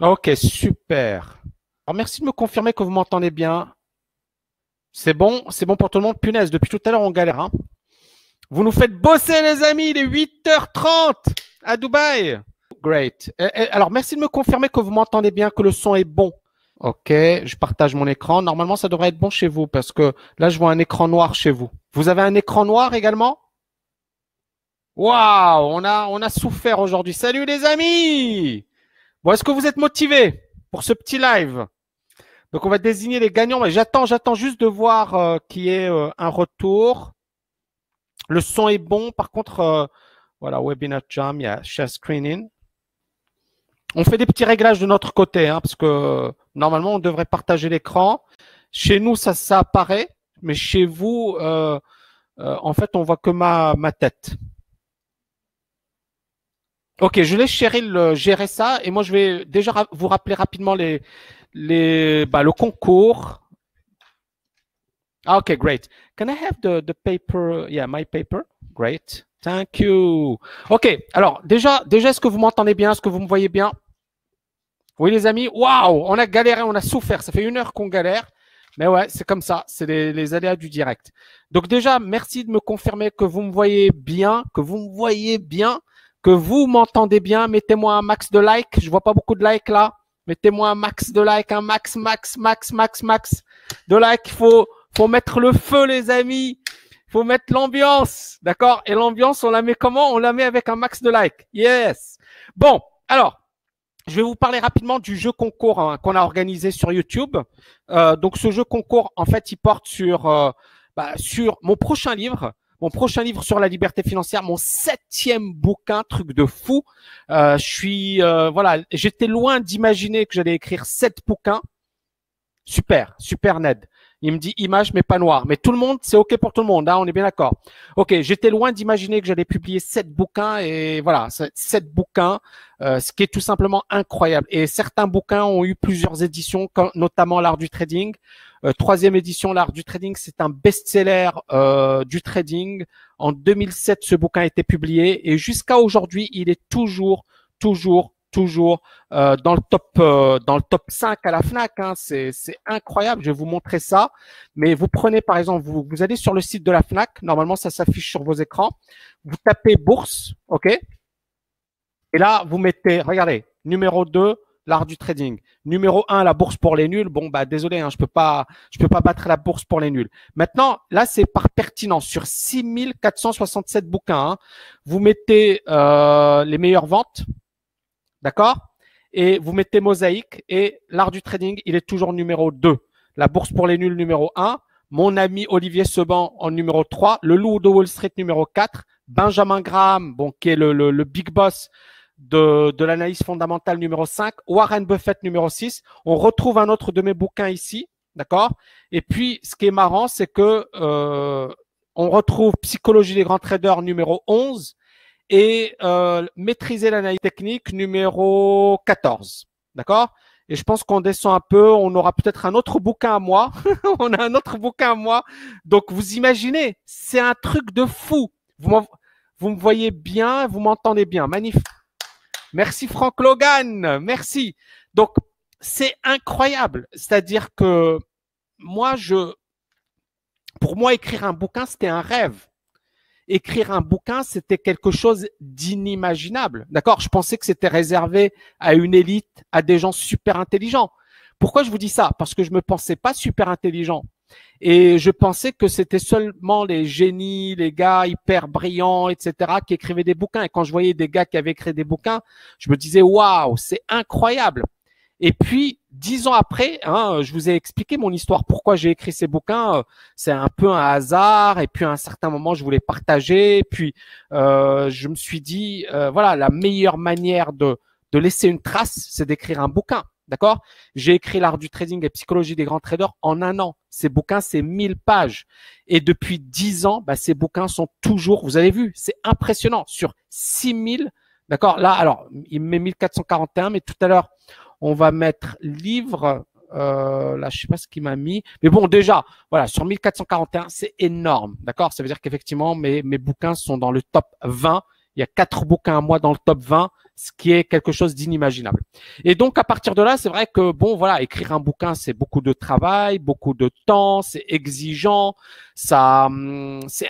Ok, super. Alors, merci de me confirmer que vous m'entendez bien. C'est bon pour tout le monde. Punaise, depuis tout à l'heure, on galère, hein. Vous nous faites bosser, les amis. Il est 8h30 à Dubaï. Great. Alors, merci de me confirmer que vous m'entendez bien, que le son est bon. Ok, je partage mon écran. Normalement, ça devrait être bon chez vous parce que là, je vois un écran noir chez vous. Vous avez un écran noir également? Waouh, on a souffert aujourd'hui. Salut les amis! Bon, est-ce que vous êtes motivés pour ce petit live? Donc, on va désigner les gagnants. Mais j'attends juste de voir qui est un retour. Le son est bon. Par contre, voilà, Webinar Jam, il y a Share Screening. On fait des petits réglages de notre côté, hein, parce que normalement, on devrait partager l'écran. Chez nous, ça apparaît, mais chez vous, en fait, on voit que ma tête. Ok, je laisse Cheryl gérer ça et moi, je vais déjà vous rappeler rapidement le concours. Ah, ok, great. Can I have the paper? Yeah, my paper. Great. Thank you. Ok, alors déjà, est-ce que vous m'entendez bien? Est-ce que vous me voyez bien? Oui, les amis. Waouh, on a galéré, on a souffert. Ça fait 1 heure qu'on galère. Mais ouais, c'est comme ça. C'est les aléas du direct. Donc déjà, merci de me confirmer que vous me voyez bien, que vous m'entendez bien. Mettez-moi un max de likes. Je vois pas beaucoup de likes là. Mettez-moi un max de likes, un max de likes. Faut mettre le feu, les amis. Faut mettre l'ambiance, d'accord? Et l'ambiance, on la met comment? On la met avec un max de likes. Yes. Bon, alors. Je vais vous parler rapidement du jeu concours qu'on a organisé sur YouTube. Donc, ce jeu concours, en fait, il porte sur mon prochain livre sur la liberté financière, mon 7e bouquin, truc de fou. J'étais loin d'imaginer que j'allais écrire 7 bouquins. Super Ned. Il me dit image mais pas noir. Mais tout le monde, c'est OK pour tout le monde, hein, on est bien d'accord. OK, j'étais loin d'imaginer que j'allais publier 7 bouquins et voilà, 7 bouquins, ce qui est tout simplement incroyable. Et certains bouquins ont eu plusieurs éditions, notamment l'art du trading. 3e édition, l'art du trading, c'est un best-seller du trading. En 2007, ce bouquin a été publié et jusqu'à aujourd'hui, il est toujours dans le top 5 à la Fnac, hein. C'est incroyable. Je vais vous montrer ça. Mais vous prenez par exemple, vous allez sur le site de la Fnac. Normalement, ça s'affiche sur vos écrans. Vous tapez bourse, ok. Et là, vous mettez, regardez, numéro 2, l'art du trading. Numéro 1, la bourse pour les nuls. Bon, bah désolé, hein, je peux pas battre la bourse pour les nuls. Maintenant, là, c'est par pertinence sur 6467 bouquins. Hein. Vous mettez les meilleures ventes. D'accord? Et vous mettez mosaïque et l'art du trading, il est toujours numéro 2. La bourse pour les nuls numéro 1. Mon ami Olivier Seban en numéro 3. Le loup de Wall Street numéro 4. Benjamin Graham, bon, qui est le big boss de l'analyse fondamentale numéro 5. Warren Buffett numéro 6. On retrouve un autre de mes bouquins ici. D'accord? Et puis, ce qui est marrant, c'est que on retrouve Psychologie des grands traders numéro 11 et maîtriser l'analyse technique numéro 14. D'accord? Et je pense qu'on descend un peu, on aura peut-être un autre bouquin à moi. On a un autre bouquin à moi. Donc, vous imaginez, c'est un truc de fou. Vous me voyez bien, vous m'entendez bien. Magnifique. Merci Franck Logan, merci. Donc, c'est incroyable. C'est-à-dire que pour moi, écrire un bouquin, c'était un rêve. Écrire un bouquin, c'était quelque chose d'inimaginable. D'accord? Je pensais que c'était réservé à une élite, à des gens super intelligents. Pourquoi je vous dis ça? Parce que je me pensais pas super intelligent. Et je pensais que c'était seulement les génies, les gars hyper brillants, etc., qui écrivaient des bouquins. Et quand je voyais des gars qui avaient écrit des bouquins, je me disais, waouh, c'est incroyable. Et puis, 10 ans après, hein, je vous ai expliqué mon histoire, pourquoi j'ai écrit ces bouquins. C'est un peu un hasard. Et puis, à un certain moment, je voulais partager. Et puis, je me suis dit, voilà, la meilleure manière de laisser une trace, c'est d'écrire un bouquin. D'accord? J'ai écrit l'art du trading et psychologie des grands traders en 1 an. Ces bouquins, c'est 1000 pages. Et depuis 10 ans, bah, ces bouquins sont toujours, vous avez vu, c'est impressionnant. Sur 6000, d'accord? Là, alors, il me met 1441, mais tout à l'heure, on va mettre livre. Là, je sais pas ce qu'il m'a mis. Mais bon, déjà, voilà, sur 1441, c'est énorme. D'accord? Ça veut dire qu'effectivement, mes bouquins sont dans le top 20. Il y a 4 bouquins à moi dans le top 20. ce qui est quelque chose d'inimaginable. Et donc, à partir de là, c'est vrai que, bon, voilà, écrire un bouquin, c'est beaucoup de travail, beaucoup de temps, c'est exigeant, c'est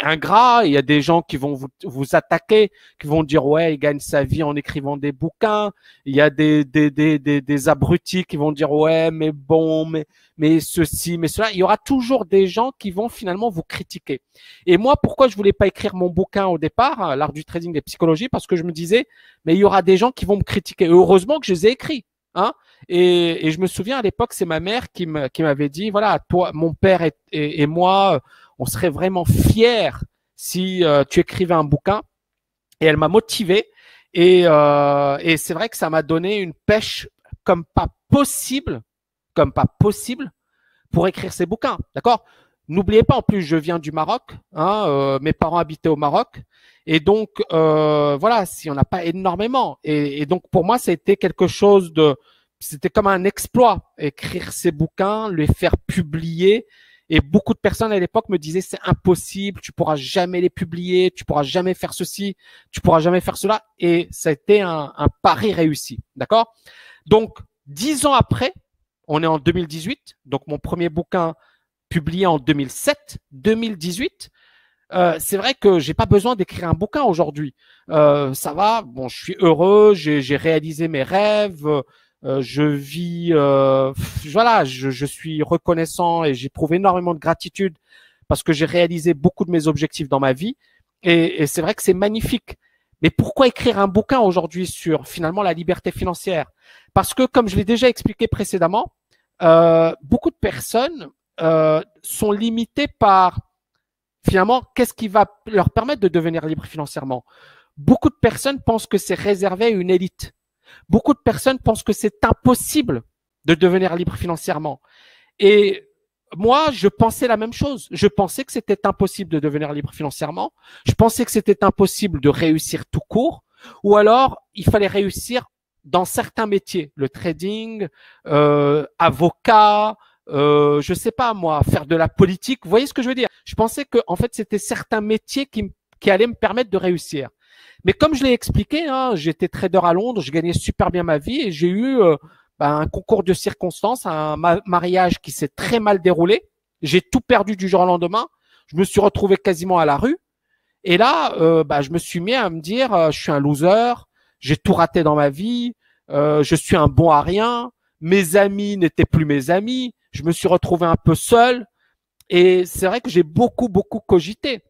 ingrat. Il y a des gens qui vont vous attaquer, qui vont dire, ouais, il gagne sa vie en écrivant des bouquins. Il y a des abrutis qui vont dire, ouais, mais bon, mais ceci, mais cela. Il y aura toujours des gens qui vont finalement vous critiquer. Et moi, pourquoi je voulais pas écrire mon bouquin au départ, hein, l'art du trading et psychologie, parce que je me disais, mais il y aura des gens qui vont me critiquer. Et heureusement que je les ai écrits. Hein. Et je me souviens à l'époque, c'est ma mère qui m'avait dit, voilà, toi, mon père et moi, on serait vraiment fiers si tu écrivais un bouquin. Et elle m'a motivé. Et c'est vrai que ça m'a donné une pêche comme pas possible pour écrire ces bouquins. D'accord? N'oubliez pas, en plus, je viens du Maroc. Hein, mes parents habitaient au Maroc. Et donc, voilà, si on n'a pas énormément. Et donc, pour moi, c'était quelque chose c'était comme un exploit, écrire ces bouquins, les faire publier. Et beaucoup de personnes à l'époque me disaient, c'est impossible, tu pourras jamais les publier, tu pourras jamais faire ceci, tu pourras jamais faire cela. Et ça a été un pari réussi. D'accord? Donc, 10 ans après, on est en 2018. Donc, mon premier bouquin publié en 2007, 2018. C'est vrai que j'ai pas besoin d'écrire un bouquin aujourd'hui. Ça va, bon, je suis heureux, j'ai réalisé mes rêves, je vis, voilà, je suis reconnaissant et j'éprouve énormément de gratitude parce que j'ai réalisé beaucoup de mes objectifs dans ma vie. Et c'est vrai que c'est magnifique. Mais pourquoi écrire un bouquin aujourd'hui sur finalement la liberté financière? Parce que, comme je l'ai déjà expliqué précédemment, beaucoup de personnes sont limitées par finalement, qu'est-ce qui va leur permettre de devenir libre financièrement? Beaucoup de personnes pensent que c'est réservé à une élite. Beaucoup de personnes pensent que c'est impossible de devenir libre financièrement. Et moi, je pensais la même chose. Je pensais que c'était impossible de devenir libre financièrement. Je pensais que c'était impossible de réussir tout court. Ou alors, il fallait réussir dans certains métiers. Le trading, avocat, je sais pas moi, faire de la politique. Vous voyez ce que je veux dire? Je pensais que en fait c'était certains métiers qui allaient me permettre de réussir. Mais comme je l'ai expliqué, hein, j'étais trader à Londres, je gagnais super bien ma vie et j'ai eu un concours de circonstances, un mariage qui s'est très mal déroulé. J'ai tout perdu du jour au lendemain. Je me suis retrouvé quasiment à la rue. Et là, je me suis mis à me dire, je suis un loser, j'ai tout raté dans ma vie, je suis un bon à rien. Mes amis n'étaient plus mes amis. Je me suis retrouvé un peu seul. Et c'est vrai que j'ai beaucoup cogité.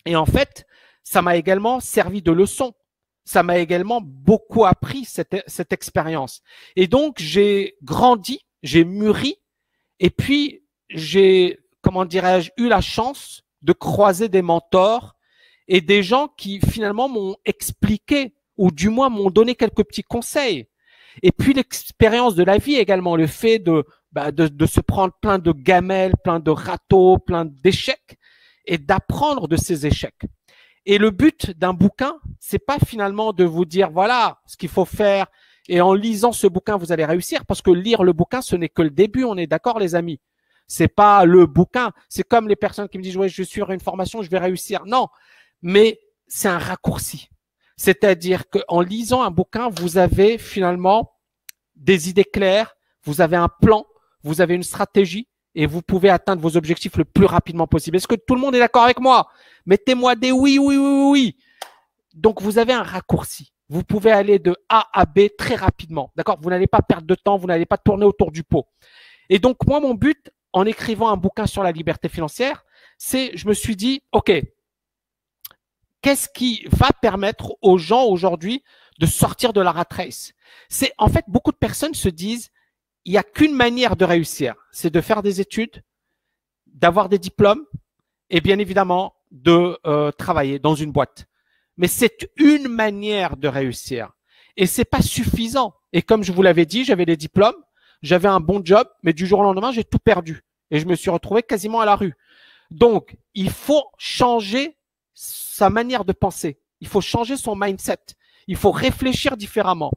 Et en fait, ça m'a également servi de leçon. Ça m'a également beaucoup appris cette expérience. Et donc, j'ai grandi, j'ai mûri. Et puis, j'ai, comment dirais-je, eu la chance de croiser des mentors et des gens qui finalement m'ont expliqué ou du moins m'ont donné quelques petits conseils. Et puis l'expérience de la vie également, le fait de se prendre plein de gamelles, plein de râteaux, plein d'échecs et d'apprendre de ces échecs. Et le but d'un bouquin, c'est pas finalement de vous dire voilà ce qu'il faut faire et en lisant ce bouquin vous allez réussir, parce que lire le bouquin ce n'est que le début, on est d'accord les amis. C'est pas le bouquin, c'est comme les personnes qui me disent ouais je suis une formation, je vais réussir. Non, mais c'est un raccourci. C'est-à-dire qu'en lisant un bouquin, vous avez finalement des idées claires, vous avez un plan, vous avez une stratégie et vous pouvez atteindre vos objectifs le plus rapidement possible. Est-ce que tout le monde est d'accord avec moi? Mettez-moi des oui, oui, oui, oui. Donc, vous avez un raccourci. Vous pouvez aller de A à B très rapidement. D'accord? Vous n'allez pas perdre de temps, vous n'allez pas tourner autour du pot. Et donc, moi, mon but, en écrivant un bouquin sur la liberté financière, je me suis dit, OK, qu'est-ce qui va permettre aux gens aujourd'hui de sortir de la rat race? C'est en fait, beaucoup de personnes se disent, il n'y a qu'une manière de réussir, c'est de faire des études, d'avoir des diplômes et bien évidemment de travailler dans une boîte. Mais c'est une manière de réussir et c'est pas suffisant. Et comme je vous l'avais dit, j'avais des diplômes, j'avais un bon job, mais du jour au lendemain, j'ai tout perdu et je me suis retrouvé quasiment à la rue. Donc, il faut changer sa manière de penser. Il faut changer son mindset. Il faut réfléchir différemment.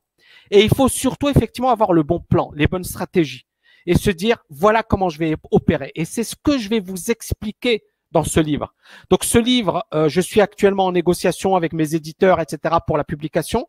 Et il faut surtout effectivement avoir le bon plan, les bonnes stratégies et se dire voilà comment je vais opérer. Et c'est ce que je vais vous expliquer dans ce livre. Donc ce livre, je suis actuellement en négociation avec mes éditeurs, etc. pour la publication.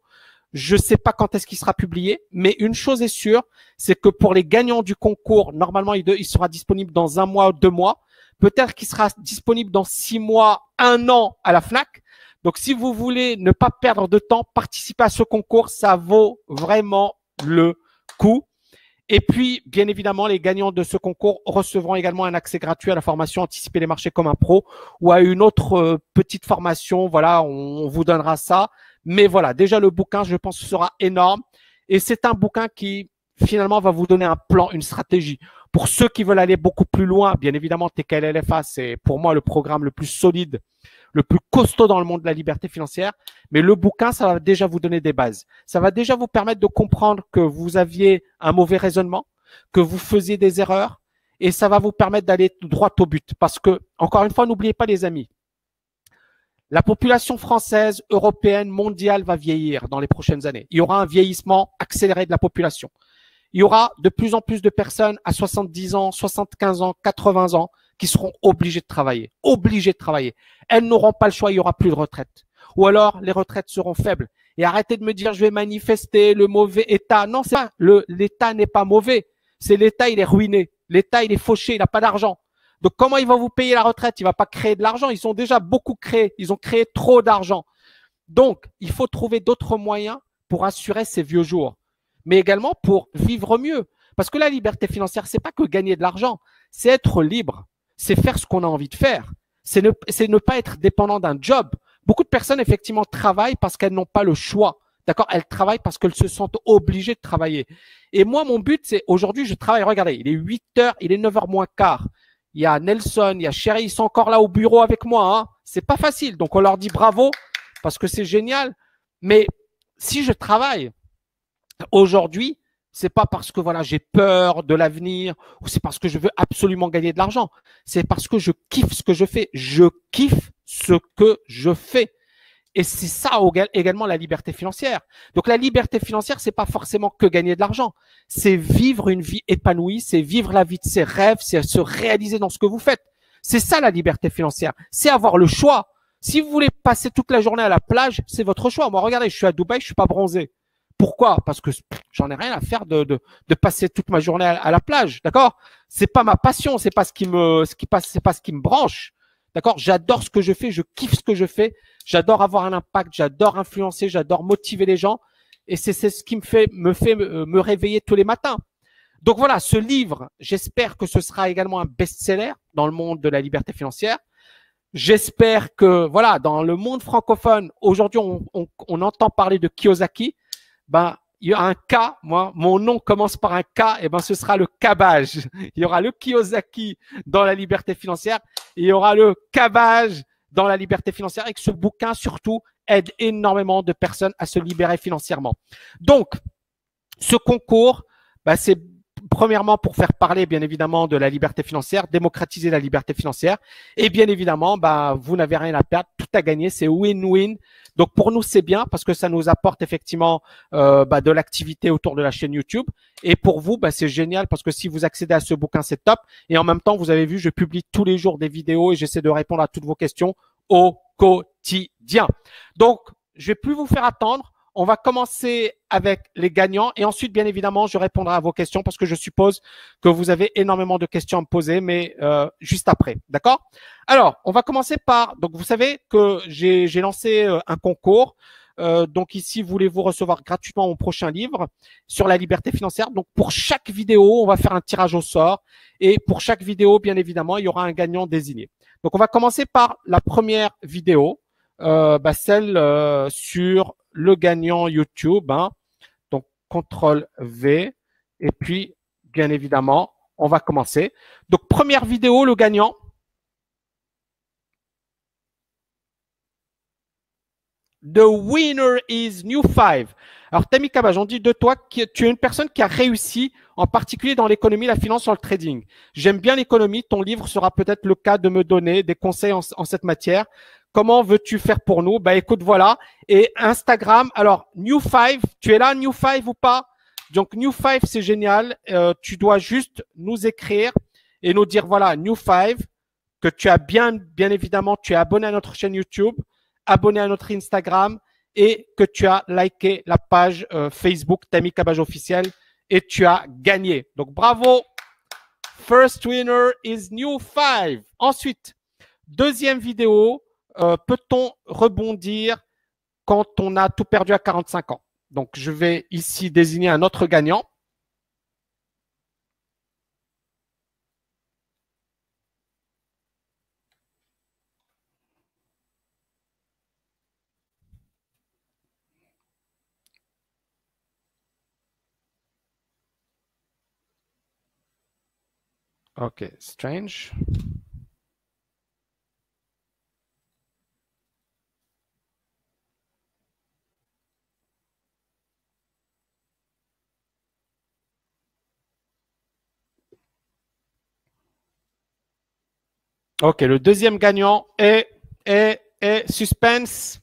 Je sais pas quand est-ce qu'il sera publié, mais une chose est sûre, c'est que pour les gagnants du concours, normalement, il sera disponible dans 1 mois ou 2 mois. Peut-être qu'il sera disponible dans 6 mois, 1 an à la Fnac. Donc, si vous voulez ne pas perdre de temps, participer à ce concours, ça vaut vraiment le coup. Et puis, bien évidemment, les gagnants de ce concours recevront également un accès gratuit à la formation Anticiper les marchés comme un pro ou à une autre petite formation. Voilà, on vous donnera ça. Mais voilà, déjà le bouquin, je pense, sera énorme. Et c'est un bouquin qui, finalement, va vous donner un plan, une stratégie. Pour ceux qui veulent aller beaucoup plus loin, bien évidemment, TKLFA, c'est pour moi le programme le plus solide, le plus costaud dans le monde de la liberté financière. Mais le bouquin, ça va déjà vous donner des bases. Ça va déjà vous permettre de comprendre que vous aviez un mauvais raisonnement, que vous faisiez des erreurs, et ça va vous permettre d'aller droit au but. Parce que, encore une fois, n'oubliez pas les amis, la population française, européenne, mondiale va vieillir dans les prochaines années. Il y aura un vieillissement accéléré de la population. Il y aura de plus en plus de personnes à 70 ans, 75 ans, 80 ans qui seront obligées de travailler. Obligées de travailler. Elles n'auront pas le choix, il n'y aura plus de retraite. Ou alors, les retraites seront faibles. Et arrêtez de me dire, je vais manifester le mauvais État. Non, c'est pas, l'État n'est pas mauvais. C'est l'État, il est ruiné. L'État, il est fauché, il n'a pas d'argent. Donc, comment il va vous payer la retraite? Il va pas créer de l'argent. Ils ont déjà beaucoup créé. Ils ont créé trop d'argent. Donc, il faut trouver d'autres moyens pour assurer ces vieux jours, mais également pour vivre mieux. Parce que la liberté financière, c'est pas que gagner de l'argent, c'est être libre, c'est faire ce qu'on a envie de faire, c'est ne pas être dépendant d'un job. Beaucoup de personnes, effectivement, travaillent parce qu'elles n'ont pas le choix. D'accord? Elles travaillent parce qu'elles se sentent obligées de travailler. Et moi, mon but, c'est aujourd'hui, je travaille. Regardez, il est 8 heures, il est 9 heures moins quart. Il y a Nelson, il y a Chéri, ils sont encore là au bureau avec moi. Hein. C'est pas facile. Donc, on leur dit bravo parce que c'est génial. Mais si je travaille aujourd'hui, c'est pas parce que voilà, j'ai peur de l'avenir ou c'est parce que je veux absolument gagner de l'argent. C'est parce que je kiffe ce que je fais. Je kiffe ce que je fais. Et c'est ça également la liberté financière. Donc la liberté financière, c'est pas forcément que gagner de l'argent. C'est vivre une vie épanouie, c'est vivre la vie de ses rêves, c'est se réaliser dans ce que vous faites. C'est ça la liberté financière. C'est avoir le choix. Si vous voulez passer toute la journée à la plage, c'est votre choix. Moi, regardez, je suis à Dubaï, je suis pas bronzé. Pourquoi? Parce que j'en ai rien à faire de passer toute ma journée à la plage. D'accord? C'est pas ma passion, c'est pas ce qui me branche. D'accord? J'adore ce que je fais, je kiffe ce que je fais. J'adore avoir un impact, j'adore influencer, j'adore motiver les gens. Et c'est ce qui me réveiller tous les matins. Donc voilà, ce livre, j'espère que ce sera également un best-seller dans le monde de la liberté financière. J'espère que, voilà, dans le monde francophone, aujourd'hui, on entend parler de Kiyosaki. Ben, il y a un K, moi, mon nom commence par un K, et ben ce sera le cabage. Il y aura le Kiyosaki dans la liberté financière, et il y aura le cabage dans la liberté financière, et que ce bouquin, surtout, aide énormément de personnes à se libérer financièrement. Donc, ce concours, ben, c'est premièrement pour faire parler, bien évidemment, de la liberté financière, démocratiser la liberté financière, et bien évidemment, ben, vous n'avez rien à perdre, tout à gagner, c'est win-win. Donc pour nous, c'est bien parce que ça nous apporte effectivement de l'activité autour de la chaîne YouTube. Et pour vous, c'est génial parce que si vous accédez à ce bouquin, c'est top. Et en même temps, vous avez vu, je publie tous les jours des vidéos et j'essaie de répondre à toutes vos questions au quotidien. Donc, je vais plus vous faire attendre. On va commencer avec les gagnants et ensuite, bien évidemment, je répondrai à vos questions parce que je suppose que vous avez énormément de questions à me poser, mais juste après, d'accord? Alors, on va commencer par, donc vous savez que j'ai lancé un concours. Donc ici, voulez-vous recevoir gratuitement mon prochain livre sur la liberté financière? Donc pour chaque vidéo, on va faire un tirage au sort et pour chaque vidéo, bien évidemment, il y aura un gagnant désigné. Donc on va commencer par la première vidéo, celle sur le gagnant YouTube. Hein. Donc CTRL V et puis bien évidemment, on va commencer. Donc première vidéo, le gagnant. The winner is New Five. Alors, Tammy Cabage, on dit de toi que tu es une personne qui a réussi, en particulier dans l'économie, la finance, sur le trading. J'aime bien l'économie. Ton livre sera peut-être le cas de me donner des conseils en cette matière. Comment veux-tu faire pour nous? Bah, écoute, voilà. Et Instagram. Alors, New Five, tu es là, New Five ou pas? Donc, New Five, c'est génial. Tu dois juste nous écrire et nous dire, voilà, New Five, que tu as bien évidemment, tu es abonné à notre chaîne YouTube, abonné à notre Instagram et que tu as liké la page Facebook Tammy Cabage officiel et tu as gagné. Donc, bravo. First winner is new 5. Ensuite, deuxième vidéo, peut-on rebondir quand on a tout perdu à 45 ans? Donc, je vais ici désigner un autre gagnant. OK, strange. OK, le deuxième gagnant est suspense.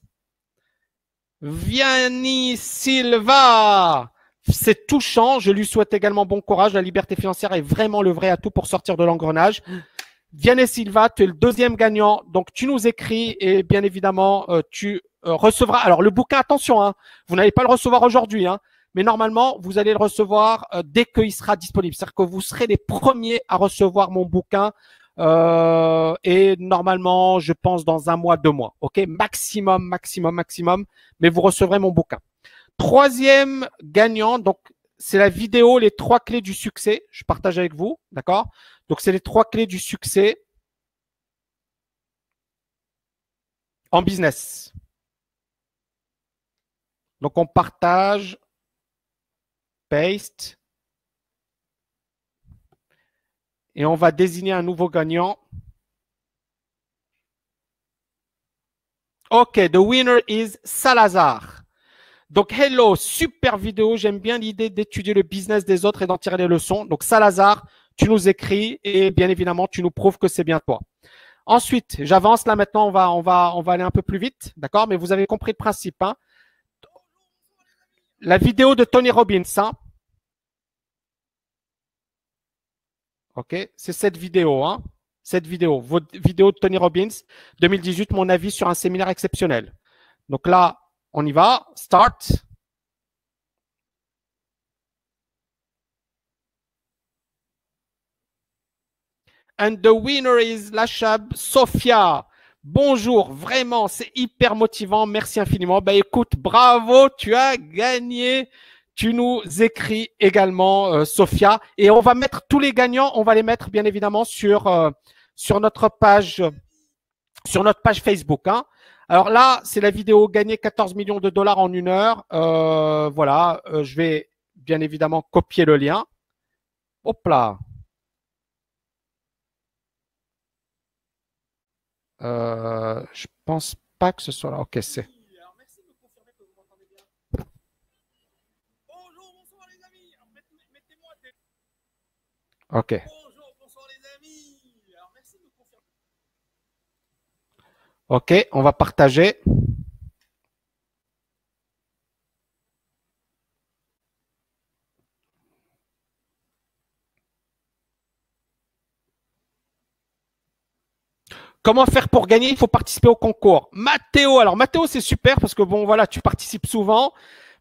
Vianney Silva. C'est touchant. Je lui souhaite également bon courage. La liberté financière est vraiment le vrai atout pour sortir de l'engrenage. Vianney Silva, tu es le deuxième gagnant. Donc, tu nous écris et bien évidemment, tu recevras. Alors, le bouquin, attention, hein, vous n'allez pas le recevoir aujourd'hui, hein, mais normalement, vous allez le recevoir dès qu'il sera disponible. C'est-à-dire que vous serez les premiers à recevoir mon bouquin. Et normalement, je pense dans un mois, 2 mois. OK, maximum, maximum, maximum. Mais vous recevrez mon bouquin. Troisième gagnant, donc c'est la vidéo les 3 clés du succès. Je partage avec vous, d'accord? Donc c'est les 3 clés du succès en business. Donc on partage, paste, et on va désigner un nouveau gagnant. OK, the winner is Salazar. Donc, hello, super vidéo. J'aime bien l'idée d'étudier le business des autres et d'en tirer les leçons. Donc, Salazar, tu nous écris et bien évidemment, tu nous prouves que c'est bien toi. Ensuite, j'avance là maintenant, on va aller un peu plus vite, d'accord? Mais vous avez compris le principe, hein? La vidéo de Tony Robbins, hein? OK, c'est cette vidéo, hein? Cette vidéo, votre vidéo de Tony Robbins, 2018, mon avis sur un séminaire exceptionnel. Donc là, on y va. Start. And the winner is Lachab Sophia. Bonjour, vraiment, c'est hyper motivant. Merci infiniment. Bah écoute, bravo, tu as gagné. Tu nous écris également, Sophia. Et on va mettre tous les gagnants, on va les mettre bien évidemment sur notre page Facebook. Hein. Alors là, c'est la vidéo gagner 14 millions de dollars en 1 heure. Voilà, je vais bien évidemment copier le lien. Hop là. Je pense pas que ce soit là. Ok, c'est. Ok. Ok, on va partager. Comment faire pour gagner? Il faut participer au concours. Mathéo, alors Mathéo, c'est super parce que bon, voilà, tu participes souvent.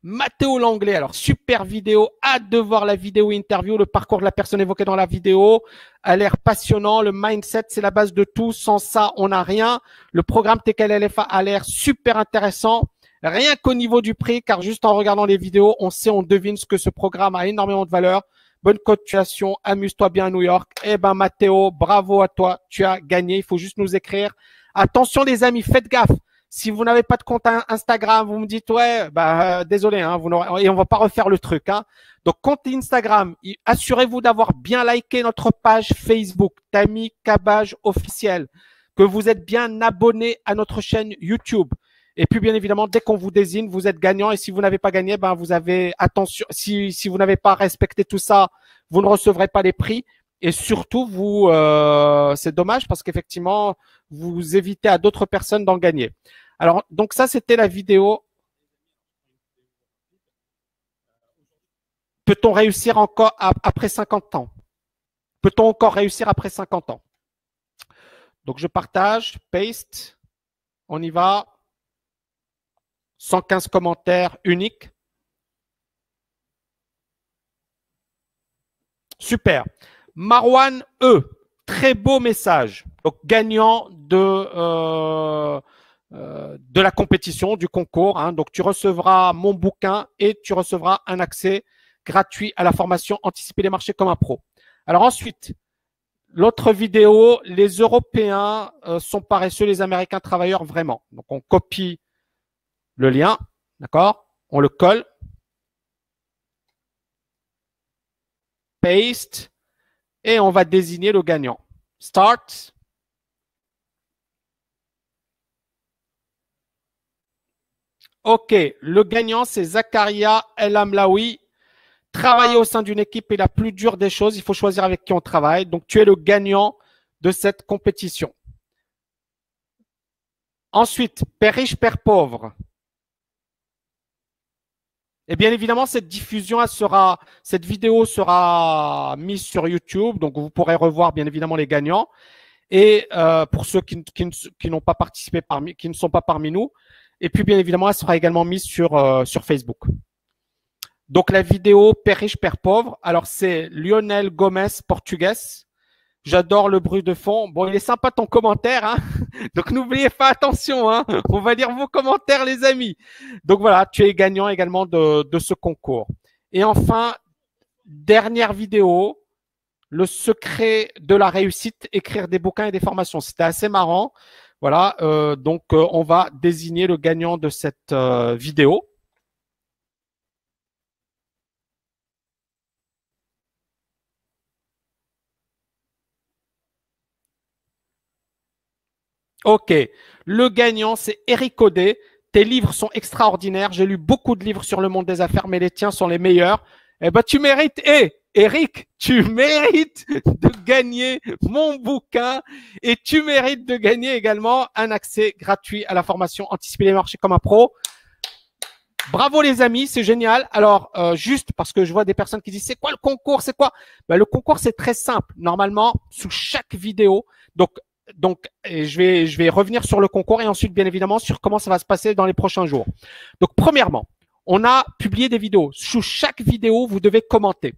Mathéo Langlais, alors super vidéo, hâte de voir la vidéo interview, le parcours de la personne évoquée dans la vidéo, a l'air passionnant, le mindset c'est la base de tout, sans ça on n'a rien, le programme TKLFA a l'air super intéressant, rien qu'au niveau du prix, car juste en regardant les vidéos, on sait, on devine ce que ce programme a énormément de valeur. Bonne continuation, amuse-toi bien à New York. Eh ben Mathéo, bravo à toi, tu as gagné, il faut juste nous écrire. Attention les amis, faites gaffe. Si vous n'avez pas de compte Instagram, vous me dites ouais, bah désolé, hein, et on va pas refaire le truc. Hein. Donc compte Instagram, assurez-vous d'avoir bien liké notre page Facebook, Tammy Cabage officiel, que vous êtes bien abonné à notre chaîne YouTube. Et puis bien évidemment, dès qu'on vous désigne, vous êtes gagnant. Et si vous n'avez pas gagné, ben vous avez attention. Si vous n'avez pas respecté tout ça, vous ne recevrez pas les prix. Et surtout, c'est dommage parce qu'effectivement, vous évitez à d'autres personnes d'en gagner. Alors, donc ça, c'était la vidéo. Peut-on réussir encore après 50 ans? Peut-on encore réussir après 50 ans? Donc, je partage, paste, on y va. 115 commentaires uniques. Super. Marwan E. Très beau message. Donc, gagnant de la compétition, du concours. Hein. Donc, tu recevras mon bouquin et tu recevras un accès gratuit à la formation Anticiper les marchés comme un pro. Alors ensuite, l'autre vidéo, les Européens sont paresseux, les Américains travailleurs vraiment. Donc, on copie le lien, d'accord? On le colle. Paste. Et on va désigner le gagnant. Start. OK, le gagnant, c'est Zakaria El Amlaoui. Travailler au sein d'une équipe est la plus dure des choses. Il faut choisir avec qui on travaille. Donc, tu es le gagnant de cette compétition. Ensuite, Père riche, Père pauvre. Et bien évidemment, cette vidéo sera mise sur YouTube. Donc, vous pourrez revoir bien évidemment les gagnants. Et pour ceux qui n'ont pas participé qui ne sont pas parmi nous. Et puis, bien évidemment, elle sera également mise sur Facebook. Donc, la vidéo Père riche, Père pauvre. Alors, c'est Lionel Gomez, portugais. J'adore le bruit de fond. Bon, il est sympa ton commentaire, hein. Donc, n'oubliez pas, attention, hein. On va lire vos commentaires, les amis. Donc, voilà, tu es gagnant également de ce concours. Et enfin, dernière vidéo, le secret de la réussite, écrire des bouquins et des formations. C'était assez marrant. Voilà, donc on va désigner le gagnant de cette vidéo. OK. Le gagnant, c'est Eric Audet. Tes livres sont extraordinaires. J'ai lu beaucoup de livres sur le monde des affaires, mais les tiens sont les meilleurs. Eh ben, tu mérites. Eric, tu mérites de gagner mon bouquin et tu mérites de gagner également un accès gratuit à la formation Anticiper les marchés comme un pro. Bravo les amis, c'est génial. Alors, juste parce que je vois des personnes qui disent c'est quoi le concours, c'est quoi? Ben, le concours, c'est très simple. Normalement, sous chaque vidéo, donc, je vais revenir sur le concours et ensuite, bien évidemment, sur comment ça va se passer dans les prochains jours. Donc, premièrement, on a publié des vidéos. Sous chaque vidéo, vous devez commenter.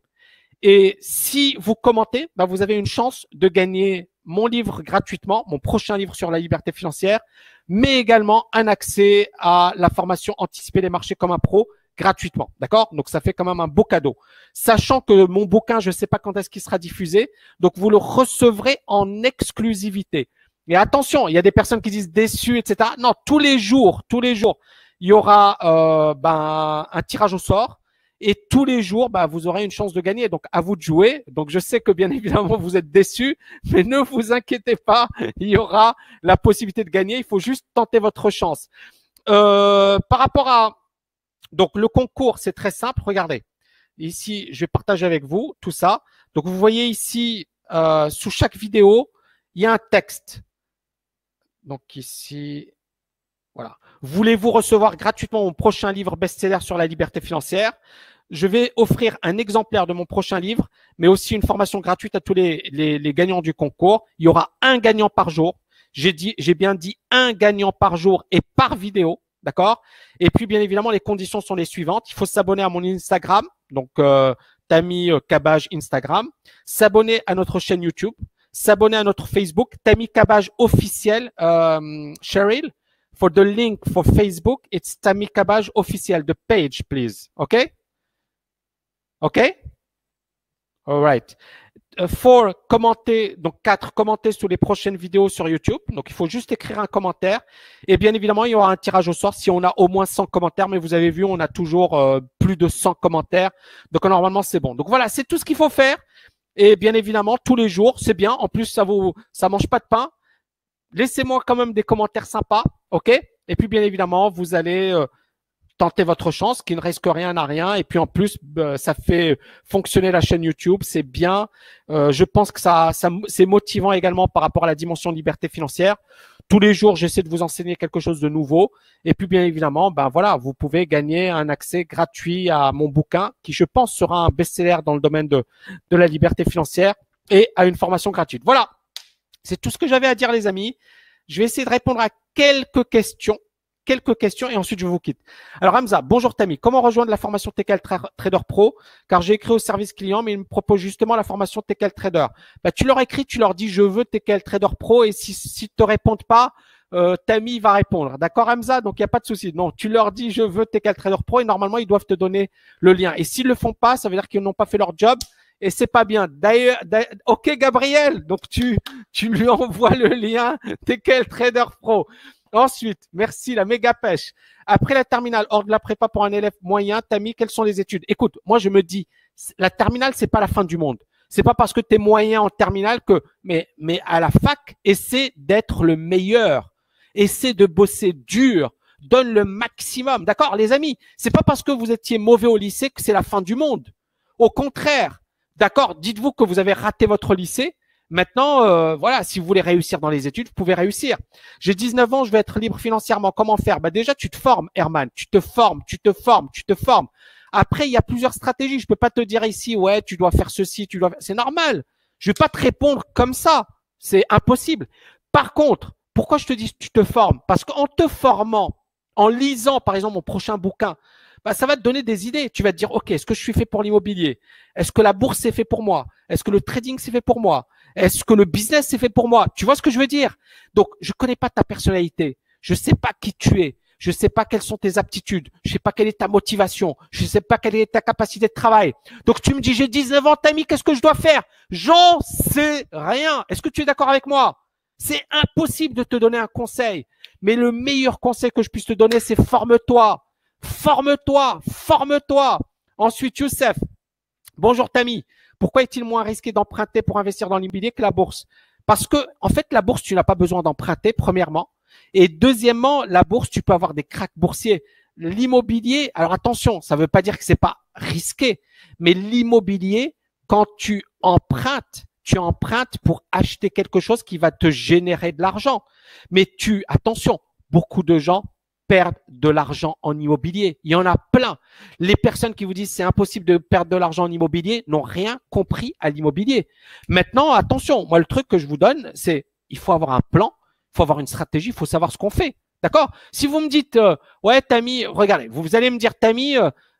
Et si vous commentez, ben, vous avez une chance de gagner mon livre gratuitement, mon prochain livre sur la liberté financière, mais également un accès à la formation Anticiper les marchés comme un pro gratuitement. D'accord? Donc, ça fait quand même un beau cadeau. Sachant que mon bouquin, je ne sais pas quand est-ce qu'il sera diffusé. Donc, vous le recevrez en exclusivité. Et attention, il y a des personnes qui disent déçus, etc. Non, tous les jours, il y aura un tirage au sort. Et tous les jours, vous aurez une chance de gagner. Donc, à vous de jouer. Donc, je sais que bien évidemment, vous êtes déçus, mais ne vous inquiétez pas. Il y aura la possibilité de gagner. Il faut juste tenter votre chance. Par rapport à donc le concours, c'est très simple. Regardez, ici, je vais partager avec vous tout ça. Donc, vous voyez ici, sous chaque vidéo, il y a un texte. Donc, ici, voilà. Voulez-vous recevoir gratuitement mon prochain livre best-seller sur la liberté financière? Je vais offrir un exemplaire de mon prochain livre, mais aussi une formation gratuite à tous les gagnants du concours. Il y aura un gagnant par jour. J'ai bien dit un gagnant par jour et par vidéo. D'accord? Et puis, bien évidemment, les conditions sont les suivantes. Il faut s'abonner à mon Instagram. Donc, Tammy Cabage Instagram. S'abonner à notre chaîne YouTube. S'abonner à notre Facebook. Tammy Cabage officiel. Cheryl. For the link for Facebook, it's Tammy Cabage officiel. The page, please. Okay? Okay? All right. For commenter, donc 4, commenter sous les prochaines vidéos sur YouTube. Donc, il faut juste écrire un commentaire. Et bien évidemment, il y aura un tirage au sort si on a au moins 100 commentaires. Mais vous avez vu, on a toujours plus de 100 commentaires. Donc, normalement, c'est bon. Donc, voilà, c'est tout ce qu'il faut faire. Et bien évidemment, tous les jours, c'est bien. En plus, ça mange pas de pain. Laissez-moi quand même des commentaires sympas. OK? Et puis, bien évidemment, vous allez tenter votre chance, qui ne risque rien à rien. Et puis, en plus, ça fait fonctionner la chaîne YouTube. C'est bien. Je pense que c'est motivant également par rapport à la dimension liberté financière. Tous les jours, j'essaie de vous enseigner quelque chose de nouveau. Et puis, bien évidemment, voilà, vous pouvez gagner un accès gratuit à mon bouquin qui, je pense, sera un best-seller dans le domaine de la liberté financière et à une formation gratuite. Voilà. C'est tout ce que j'avais à dire, les amis. Je vais essayer de répondre à quelques questions. quelques questions et ensuite je vous quitte. Alors Hamza, bonjour Tammy. Comment rejoindre la formation TKL Trader Pro? Car j'ai écrit au service client, mais ils me proposent justement la formation TKL Trader. Bah, tu leur écris, tu leur dis je veux TKL Trader Pro et si te répondent pas, Tammy va répondre. D'accord Hamza? Donc il n'y a pas de souci. Non, tu leur dis je veux TKL Trader Pro et normalement ils doivent te donner le lien. Et s'ils le font pas, ça veut dire qu'ils n'ont pas fait leur job. Et c'est pas bien. D'ailleurs, ok Gabriel, donc tu lui envoies le lien TKL Trader Pro. Ensuite, merci, la méga pêche. Après la terminale, hors de la prépa pour un élève moyen, Tammy, quelles sont les études? Écoute, moi je me dis, la terminale, c'est pas la fin du monde. C'est pas parce que tu es moyen en terminale que, mais à la fac, essaie d'être le meilleur. Essaie de bosser dur. Donne le maximum. D'accord, les amis? C'est pas parce que vous étiez mauvais au lycée que c'est la fin du monde. Au contraire. D'accord, dites-vous que vous avez raté votre lycée. Maintenant, voilà, si vous voulez réussir dans les études, vous pouvez réussir. J'ai 19 ans, je veux être libre financièrement. Comment faire? Bah déjà, tu te formes, Herman. Tu te formes. Après, il y a plusieurs stratégies. Je peux pas te dire ici, ouais, tu dois faire ceci, tu dois. C'est normal. Je vais pas te répondre comme ça. C'est impossible. Par contre, pourquoi je te dis tu te formes? Parce qu'en te formant, en lisant, par exemple, mon prochain bouquin, bah, ça va te donner des idées. Tu vas te dire, OK, est-ce que je suis fait pour l'immobilier? Est-ce que la bourse c'est fait pour moi? Est-ce que le trading c'est fait pour moi? Est-ce que le business c'est fait pour moi? Tu vois ce que je veux dire? Donc, je connais pas ta personnalité. Je sais pas qui tu es. Je sais pas quelles sont tes aptitudes. Je sais pas quelle est ta motivation. Je sais pas quelle est ta capacité de travail. Donc, tu me dis, j'ai 19 ans, Tammy, qu'est-ce que je dois faire? J'en sais rien. Est-ce que tu es d'accord avec moi? C'est impossible de te donner un conseil. Mais le meilleur conseil que je puisse te donner, c'est forme-toi. Forme-toi. Ensuite, Youssef. Bonjour Tammy. Pourquoi est-il moins risqué d'emprunter pour investir dans l'immobilier que la bourse? Parce que, en fait, la bourse, tu n'as pas besoin d'emprunter, premièrement. Et deuxièmement, la bourse, tu peux avoir des cracks boursiers. L'immobilier, alors attention, ça ne veut pas dire que c'est pas risqué, mais l'immobilier, quand tu empruntes pour acheter quelque chose qui va te générer de l'argent. Mais attention, beaucoup de gens perdre de l'argent en immobilier. Il y en a plein. Les personnes qui vous disent c'est impossible de perdre de l'argent en immobilier n'ont rien compris à l'immobilier. Maintenant, attention, moi le truc que je vous donne, c'est il faut avoir un plan, il faut avoir une stratégie, il faut savoir ce qu'on fait. D'accord? Si vous me dites ouais Tammy, regardez, vous allez me dire Tammy,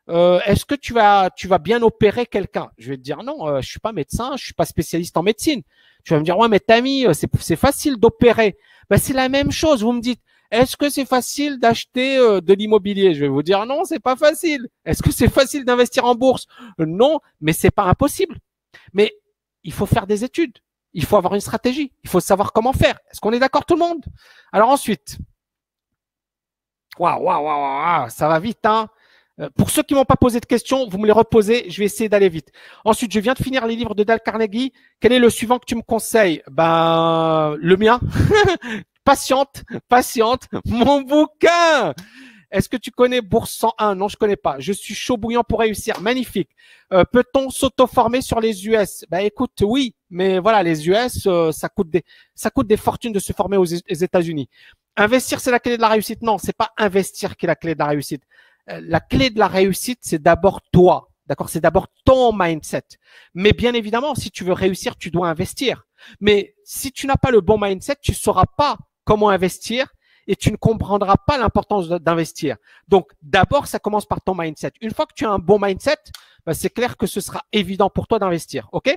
est-ce que tu vas bien opérer quelqu'un? Je vais te dire non, je suis pas médecin, je suis pas spécialiste en médecine. Tu vas me dire ouais mais Tammy, c'est facile d'opérer. Ben, c'est la même chose. Vous me dites est-ce que c'est facile d'acheter de l'immobilier? Je vais vous dire non, c'est pas facile. Est-ce que c'est facile d'investir en bourse? Non, mais c'est pas impossible. Mais il faut faire des études. Il faut avoir une stratégie. Il faut savoir comment faire. Est-ce qu'on est d'accord tout le monde? Alors ensuite, waouh, ça va vite, hein. Pour ceux qui m'ont pas posé de questions, vous me les reposez. Je vais essayer d'aller vite. Ensuite, je viens de finir les livres de Dale Carnegie. Quel est le suivant que tu me conseilles? Ben, le mien. Patiente, mon bouquin. Est-ce que tu connais Bourse 101? Non, je connais pas. Je suis chaud bouillant pour réussir. Magnifique. Peut-on s'auto-former sur les US? Ben écoute, oui, mais voilà, les US, ça coûte des fortunes de se former aux États-Unis. Investir, c'est la clé de la réussite? Non, c'est pas investir qui est la clé de la réussite. La clé de la réussite, c'est d'abord toi. D'accord? C'est d'abord ton mindset. Mais bien évidemment, si tu veux réussir, tu dois investir. Mais si tu n'as pas le bon mindset, tu sauras pas comment investir et tu ne comprendras pas l'importance d'investir. Donc, d'abord, ça commence par ton mindset. Une fois que tu as un bon mindset, ben, c'est clair que ce sera évident pour toi d'investir. OK?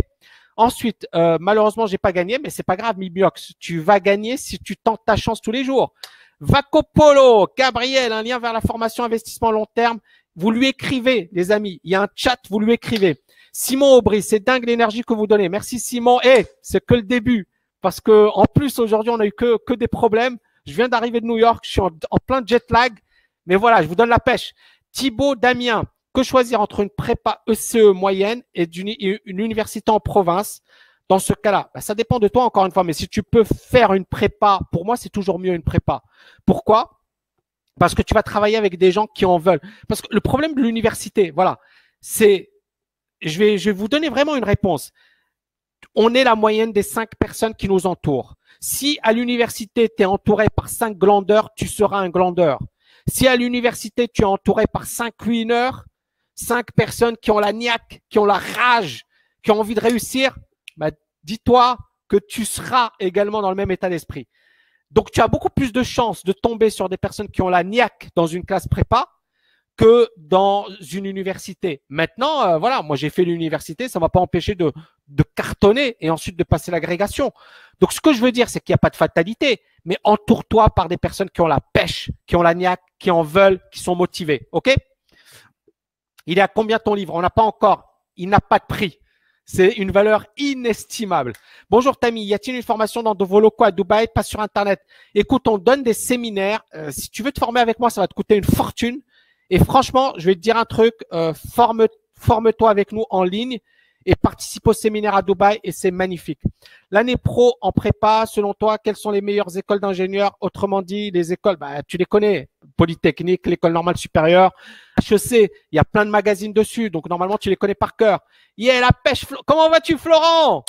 Ensuite, malheureusement, j'ai pas gagné, mais c'est pas grave, Mibiox. Tu vas gagner si tu tentes ta chance tous les jours. Vacopolo, Gabriel, un lien vers la formation investissement long terme. Vous lui écrivez, les amis. Il y a un chat, vous lui écrivez. Simon Aubry, c'est dingue l'énergie que vous donnez. Merci Simon. C'est que le début. Parce que en plus, aujourd'hui, on a eu que des problèmes. Je viens d'arriver de New York. Je suis en plein jet lag. Mais voilà, je vous donne la pêche. Thibaut Damien, que choisir entre une prépa ECE moyenne et une université en province? Dans ce cas-là, ça dépend de toi encore une fois. Mais si tu peux faire une prépa, pour moi, c'est toujours mieux une prépa. Pourquoi? Parce que tu vas travailler avec des gens qui en veulent. Parce que le problème de l'université, voilà, c'est, je vais vous donner vraiment une réponse. On est la moyenne des 5 personnes qui nous entourent. Si à l'université, tu es entouré par 5 glandeurs, tu seras un glandeur. Si à l'université, tu es entouré par 5 winners, 5 personnes qui ont la niaque, qui ont la rage, qui ont envie de réussir, bah, dis-toi que tu seras également dans le même état d'esprit. Donc, tu as beaucoup plus de chances de tomber sur des personnes qui ont la niaque dans une classe prépa que dans une université. Maintenant, voilà, moi j'ai fait l'université, ça ne m'a pas empêché de cartonner et ensuite de passer l'agrégation. Donc ce que je veux dire, c'est qu'il n'y a pas de fatalité, mais entoure-toi par des personnes qui ont la pêche, qui ont la niaque, qui en veulent, qui sont motivées. OK? Il est à combien ton livre? On n'a pas encore. Il n'a pas de prix. C'est une valeur inestimable. Bonjour Tammy, y a-t-il une formation dans vos locaux à Dubaï? Pas sur Internet. Écoute, on donne des séminaires. Si tu veux te former avec moi, ça va te coûter une fortune. Et franchement, je vais te dire un truc, forme-toi avec nous en ligne et participe au séminaire à Dubaï et c'est magnifique. L'année pro en prépa, selon toi, quelles sont les meilleures écoles d'ingénieurs? Autrement dit, les écoles, tu les connais, Polytechnique, l'École normale supérieure, HEC, il y a plein de magazines dessus, donc normalement tu les connais par cœur. Yeah, la pêche, comment vas-tu Florent?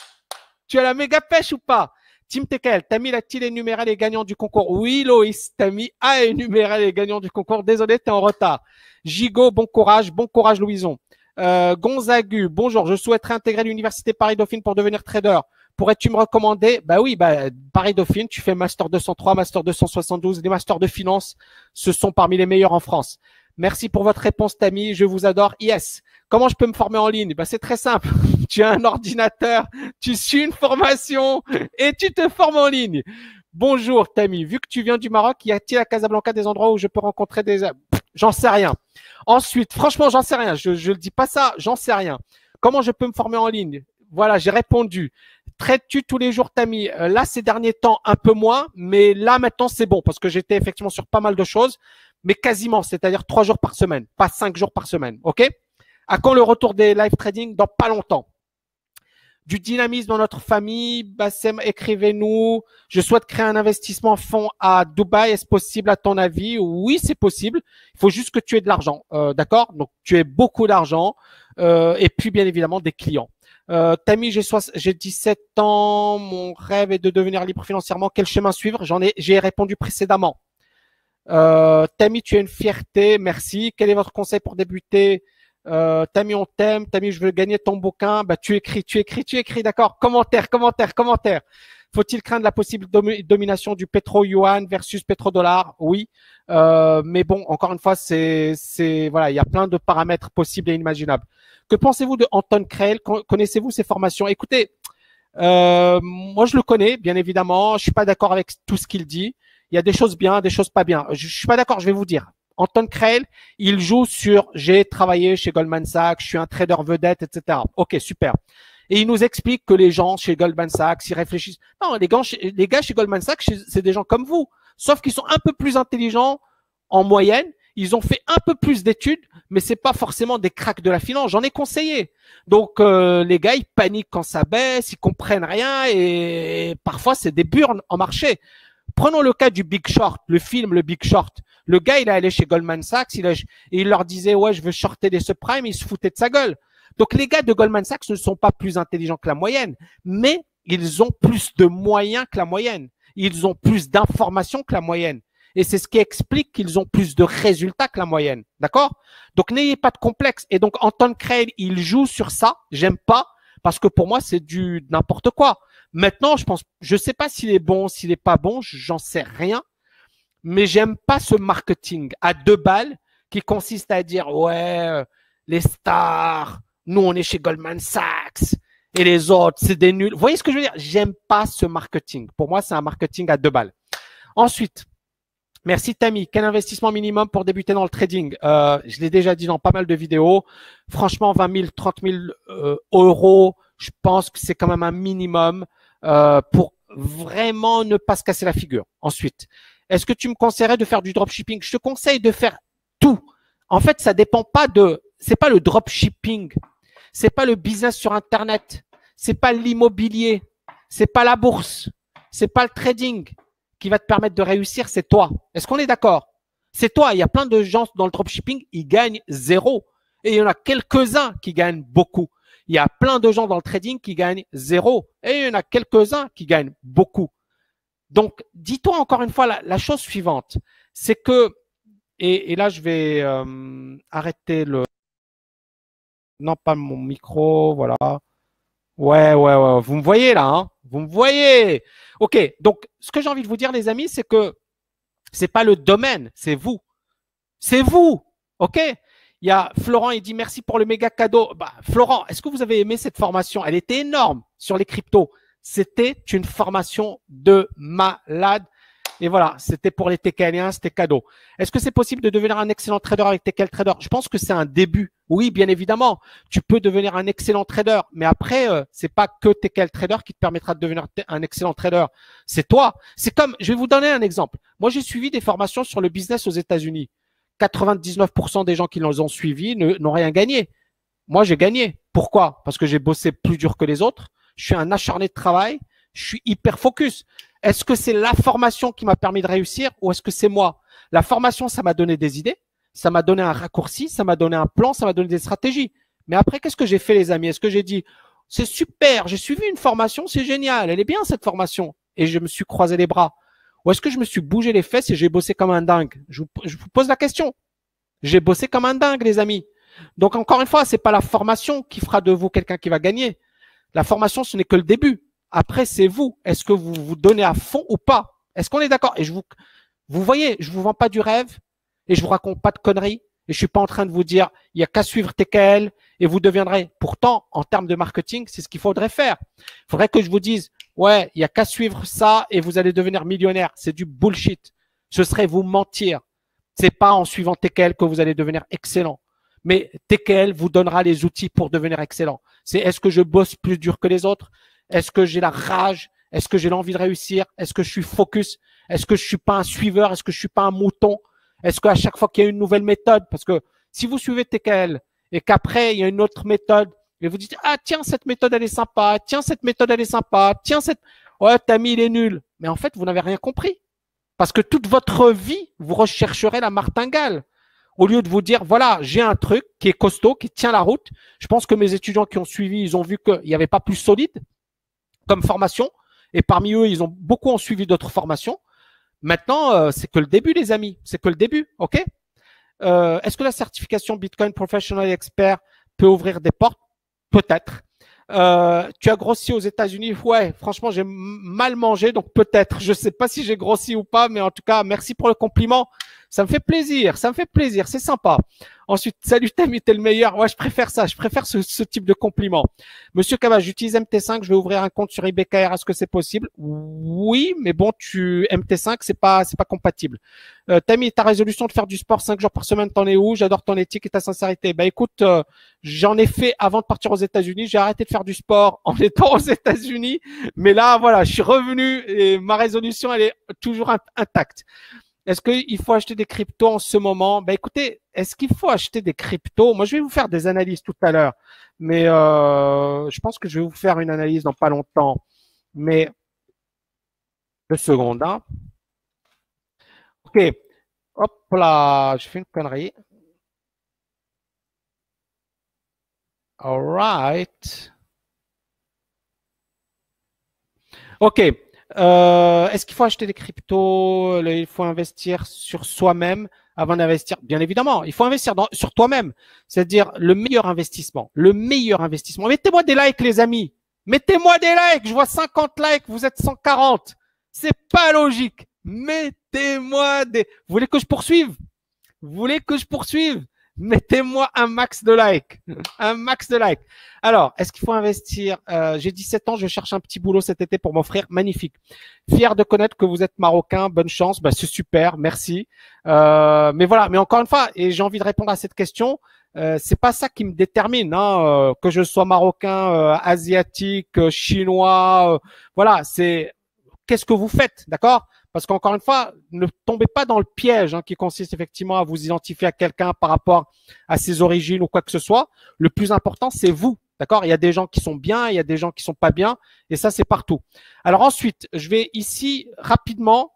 Tu as la méga pêche ou pas? Tim Tekel, Tammy a-t-il énuméré les gagnants du concours? Oui, Loïs, Tammy a énuméré les gagnants du concours. Désolé, t'es en retard. Gigot, bon courage, Louison. Gonzagu, bonjour, je souhaiterais intégrer l'université Paris-Dauphine pour devenir trader. Pourrais-tu me recommander? Oui, Paris-Dauphine, tu fais Master 203, Master 272, les Masters de finance, ce sont parmi les meilleurs en France. Merci pour votre réponse, Tammy, je vous adore. Yes. Comment je peux me former en ligne? C'est très simple. Tu as un ordinateur, tu suis une formation et tu te formes en ligne. Bonjour, Tammy. Vu que tu viens du Maroc, y a-t-il à Casablanca des endroits où je peux rencontrer des... J'en sais rien. Ensuite, franchement, j'en sais rien. Je ne dis pas ça, j'en sais rien. Comment je peux me former en ligne? Voilà, j'ai répondu. Traites-tu tous les jours, Tammy? Là, ces derniers temps, un peu moins, mais là, maintenant, c'est bon parce que j'étais effectivement sur pas mal de choses, mais quasiment, c'est-à-dire 3 jours par semaine, pas 5 jours par semaine. OK? À quand le retour des live trading? Dans pas longtemps. Du dynamisme dans notre famille, Bassem, écrivez-nous. Je souhaite créer un investissement fonds à Dubaï. Est-ce possible à ton avis? Oui, c'est possible. Il faut juste que tu aies de l'argent. D'accord? Donc, tu aies beaucoup d'argent et puis, bien évidemment, des clients. Tammy, j'ai 17 ans. Mon rêve est de devenir libre financièrement. Quel chemin suivre? J'ai répondu précédemment. Tammy, tu as une fierté. Merci. Quel est votre conseil pour débuter? Tammy, on t'aime. Tammy, je veux gagner ton bouquin. Tu écris. D'accord. Commentaire. Faut-il craindre la possible domination du pétro-yuan versus pétrodollar? Oui. Mais bon, encore une fois, voilà, il y a plein de paramètres possibles et inimaginables. Que pensez-vous de Anton Kreil? Connaissez-vous ses formations? Écoutez, moi, je le connais, bien évidemment. Je suis pas d'accord avec tout ce qu'il dit. Il y a des choses bien, des choses pas bien. Je suis pas d'accord, je vais vous dire. Anton Kreil, il joue sur j'ai travaillé chez Goldman Sachs, je suis un trader vedette, etc. Ok, super. Et il nous explique que les gens chez Goldman Sachs, ils réfléchissent. Non, les gars chez Goldman Sachs, c'est des gens comme vous, sauf qu'ils sont un peu plus intelligents en moyenne. Ils ont fait un peu plus d'études, mais c'est pas forcément des cracks de la finance. J'en ai conseillé. Donc les gars, ils paniquent quand ça baisse, ils comprennent rien et parfois c'est des burnes en marché. Prenons le cas du Big Short, le film Le Big Short. Le gars, il est allé chez Goldman Sachs, et il leur disait, ouais, je veux shorter des subprimes, il se foutait de sa gueule. Donc, les gars de Goldman Sachs ne sont pas plus intelligents que la moyenne, mais ils ont plus de moyens que la moyenne. Ils ont plus d'informations que la moyenne. Et c'est ce qui explique qu'ils ont plus de résultats que la moyenne. D'accord? Donc, n'ayez pas de complexe. Et donc, Anton Kreil, il joue sur ça. J'aime pas parce que pour moi, c'est du n'importe quoi. Maintenant, je sais pas s'il est bon, s'il est pas bon, j'en sais rien. Mais j'aime pas ce marketing à 2 balles qui consiste à dire ouais, les stars, nous on est chez Goldman Sachs et les autres c'est des nuls. Vous voyez ce que je veux dire? J'aime pas ce marketing. Pour moi, c'est un marketing à 2 balles. Ensuite, merci Tammy. Quel investissement minimum pour débuter dans le trading? Je l'ai déjà dit dans pas mal de vidéos. Franchement, 20 000, 30 000 euros, je pense que c'est quand même un minimum pour vraiment ne pas se casser la figure. Ensuite, est-ce que tu me conseillerais de faire du dropshipping? Je te conseille de faire tout. En fait, ça dépend pas c'est pas le dropshipping, c'est pas le business sur Internet, c'est pas l'immobilier, c'est pas la bourse, c'est pas le trading qui va te permettre de réussir, c'est toi. Est-ce qu'on est d'accord? C'est toi. Il y a plein de gens dans le dropshipping, ils gagnent zéro. Et il y en a quelques-uns qui gagnent beaucoup. Il y a plein de gens dans le trading qui gagnent zéro. Et il y en a quelques-uns qui gagnent beaucoup. Donc, dis-toi encore une fois la chose suivante. C'est que, et là, je vais arrêter non pas mon micro, voilà. Ouais, ouais, ouais. Vous me voyez là, hein? Vous me voyez. Ok. Donc, ce que j'ai envie de vous dire, les amis, c'est que c'est pas le domaine, c'est vous. C'est vous. OK? Il y a Florent, il dit merci pour le méga cadeau. Bah, Florent, est-ce que vous avez aimé cette formation? Elle était énorme sur les cryptos. C'était une formation de malade. Et voilà, c'était pour les TKL1, c'était cadeau. Est-ce que c'est possible de devenir un excellent trader avec TKL Trader? Je pense que c'est un début. Oui, bien évidemment, tu peux devenir un excellent trader, mais après, c'est pas que TKL Trader qui te permettra de devenir un excellent trader. C'est toi. C'est comme, je vais vous donner un exemple. Moi, j'ai suivi des formations sur le business aux États-Unis. 99% des gens qui les ont suivis n'ont rien gagné. Moi, j'ai gagné. Pourquoi? Parce que j'ai bossé plus dur que les autres. Je suis un acharné de travail. Je suis hyper focus. Est-ce que c'est la formation qui m'a permis de réussir ou est-ce que c'est moi? La formation, ça m'a donné des idées, ça m'a donné un raccourci, ça m'a donné un plan, ça m'a donné des stratégies. Mais après, qu'est-ce que j'ai fait, les amis? Est-ce que j'ai dit, c'est super, j'ai suivi une formation, c'est génial, elle est bien cette formation, et je me suis croisé les bras? Ou est-ce que je me suis bougé les fesses et j'ai bossé comme un dingue? Je vous pose la question. J'ai bossé comme un dingue, les amis. Donc, encore une fois, c'est pas la formation qui fera de vous quelqu'un qui va gagner. La formation, ce n'est que le début. Après, c'est vous. Est-ce que vous vous donnez à fond ou pas? Est-ce qu'on est d'accord? Et vous voyez, je vous vends pas du rêve et je vous raconte pas de conneries. Et je suis pas en train de vous dire, il y a qu'à suivre TKL et vous deviendrez. Pourtant, en termes de marketing, c'est ce qu'il faudrait faire. Il faudrait que je vous dise, ouais, il y a qu'à suivre ça et vous allez devenir millionnaire. C'est du bullshit. Ce serait vous mentir. C'est pas en suivant TKL que vous allez devenir excellent. Mais TKL vous donnera les outils pour devenir excellent. C'est est-ce que je bosse plus dur que les autres? Est-ce que j'ai la rage? Est-ce que j'ai l'envie de réussir? Est-ce que je suis focus? Est-ce que je suis pas un suiveur? Est-ce que je suis pas un mouton? Est-ce qu'à chaque fois qu'il y a une nouvelle méthode, parce que si vous suivez TKL et qu'après il y a une autre méthode, et vous dites ah tiens cette méthode elle est sympa, tiens cette méthode elle est sympa, tiens cette ouais Tammy il est nul, mais en fait vous n'avez rien compris parce que toute votre vie vous rechercherez la martingale au lieu de vous dire voilà j'ai un truc qui est costaud, qui tient la route. Je pense que mes étudiants qui ont suivi, ils ont vu qu'il n'y avait pas plus solide comme formation. Et parmi eux, ils ont beaucoup ont suivi d'autres formations. Maintenant, c'est que le début, les amis. C'est que le début, ok? Est-ce que la certification Bitcoin Professional Expert peut ouvrir des portes? Peut-être. Tu as grossi aux États-Unis? Ouais, franchement, j'ai mal mangé, donc peut-être. Je sais pas si j'ai grossi ou pas, mais en tout cas, merci pour le compliment. Ça me fait plaisir, ça me fait plaisir, c'est sympa. Ensuite, salut Tammy, t'es le meilleur. Ouais, je préfère ça, je préfère ce type de compliment. Monsieur Kaba, j'utilise MT5, je vais ouvrir un compte sur IBKR, est-ce que c'est possible? Oui, mais bon, MT5, c'est pas compatible. Tammy, ta résolution de faire du sport 5 jours par semaine, t'en es où? J'adore ton éthique et ta sincérité. Bah écoute, j'en ai fait avant de partir aux États-Unis. J'ai arrêté de faire du sport en étant aux États-Unis, mais là, voilà, je suis revenu et ma résolution, elle est toujours intacte. Est-ce qu'il faut acheter des cryptos en ce moment? Ben écoutez, est-ce qu'il faut acheter des cryptos? Moi, je vais vous faire des analyses tout à l'heure, mais je pense que je vais vous faire une analyse dans pas longtemps. Mais 2 secondes, hein. Ok, hop là, je fais une connerie. All right. Ok. Est-ce qu'il faut acheter des cryptos? Il faut investir sur soi-même avant d'investir. Bien évidemment, il faut investir sur toi-même. C'est-à-dire le meilleur investissement. Le meilleur investissement. Mettez-moi des likes, les amis. Mettez-moi des likes. Je vois 50 likes. Vous êtes 140. C'est pas logique. Mettez-moi des. Vous voulez que je poursuive? Vous voulez que je poursuive? Mettez-moi un max de likes. Un max de likes. Alors, est-ce qu'il faut investir? J'ai 17 ans, je cherche un petit boulot cet été pour m'offrir. Magnifique. Fier de connaître que vous êtes marocain. Bonne chance. Bah, c'est super. Merci. Mais voilà. Mais encore une fois, et j'ai envie de répondre à cette question. C'est pas ça qui me détermine, hein, que je sois marocain, asiatique, chinois. Voilà. C'est qu'est-ce que vous faites, d'accord? Parce qu'encore une fois, ne tombez pas dans le piège qui consiste effectivement à vous identifier à quelqu'un par rapport à ses origines ou quoi que ce soit. Le plus important, c'est vous. D'accord? Il y a des gens qui sont bien, il y a des gens qui sont pas bien, et ça, c'est partout. Alors ensuite, je vais ici rapidement